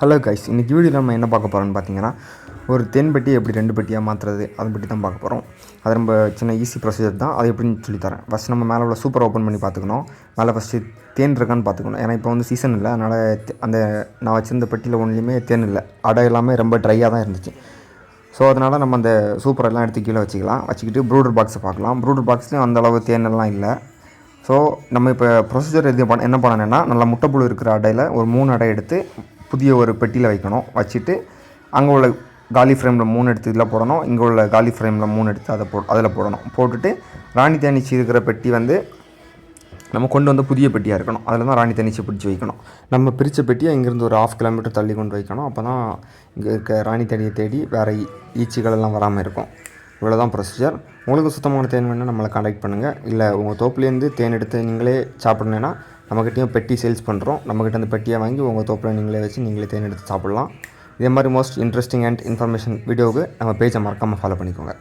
Hello guys, இன்றைக்கி video நம்ம என்ன பார்க்க போகிறோம்னு பார்த்தீங்கன்னா, ஒரு தேன் பெட்டி எப்படி 2 பெட்டியாக மாற்றுறது அதை பற்றி தான் பார்க்க போகிறோம். அது ரொம்ப சின்ன ஈஸி ப்ரொசீஜர் தான். அது எப்படின்னு சொல்லித்தரேன். ஃபஸ்ட் நம்ம மேலே உள்ள சூப்பர் ஓப்பன் பண்ணி பார்த்துக்கணும். மேலே ஃபஸ்ட்டு தேன் இருக்கான்னு பார்த்துக்கணும். ஏன்னா இப்போ வந்து சீசன் இல்லை, அதனால் அந்த நான் வச்சுருந்த பெட்டியில் ஒன்றுலையுமே தேன் இல்லை. அடை எல்லாமே ரொம்ப ட்ரையாக தான் இருந்துச்சு. ஸோ அதனால் நம்ம அந்த சூப்பரெல்லாம் எடுத்து கீழே வச்சுக்கிட்டு ப்ரூடர் பாக்ஸை பார்க்கலாம். ப்ரூடர் பாக்ஸ்லேயும் அந்தளவு தேனெல்லாம் இல்லை. ஸோ நம்ம இப்போ ப்ரொசீஜர் என்ன பண்ணணுன்னா, நல்லா முட்டைப்புழு இருக்கிற அடையில் ஒரு 3 அடை எடுத்து புதிய ஒரு பெட்டியில் வைக்கணும். வச்சுட்டு அங்கே உள்ள காலி ஃப்ரேமில் 3 எடுத்து இதில் போடணும். இங்கே உள்ள காலி ஃப்ரேமில் 3 எடுத்து அதில் போடணும். போட்டுட்டு ராணி தேனீச்சி இருக்கிற பெட்டி வந்து நம்ம கொண்டு வந்து புதிய பெட்டியாக இருக்கணும். அதில் தான் ராணி தேனீச்சி பிடிச்சி வைக்கணும். நம்ம பிரித்த பெட்டியை இங்கேருந்து ஒரு 1/2 கிலோமீட்டர் தள்ளி கொண்டு வைக்கணும். அப்போ தான் இங்கே இருக்க ராணி தேனியை தேடி வேறு ஈச்சிகள் எல்லாம் வராமல் இருக்கும். இவ்வளோ தான் ப்ரொசீஜர். உங்களுக்கு சுத்தமான தேன் வேணும்னா நம்மளை கான்டாக்ட் பண்ணுங்கள். இல்லை உங்கள் தோப்புலேருந்து தேன் எடுத்து நீங்களே சாப்பிட்ணுன்னா நம்மக்கிட்டையும் பெட்டி சேல்ஸ் பண்ணுறோம். நம்மக்கிட்ட அந்த பெட்டியை வாங்கி உங்கள் தோப்பில் நீங்களே வச்சு நீங்களே தேன் எடுத்து சாப்பிட்லாம். இதே மாதிரி மோஸ்ட் இன்ட்ரெஸ்டிங் அண்ட் இன்ஃபர்மேஷன் வீடியோவுக்கு நம்ம பேஜை மறக்காமல் ஃபாலோ பண்ணிக்கோங்க.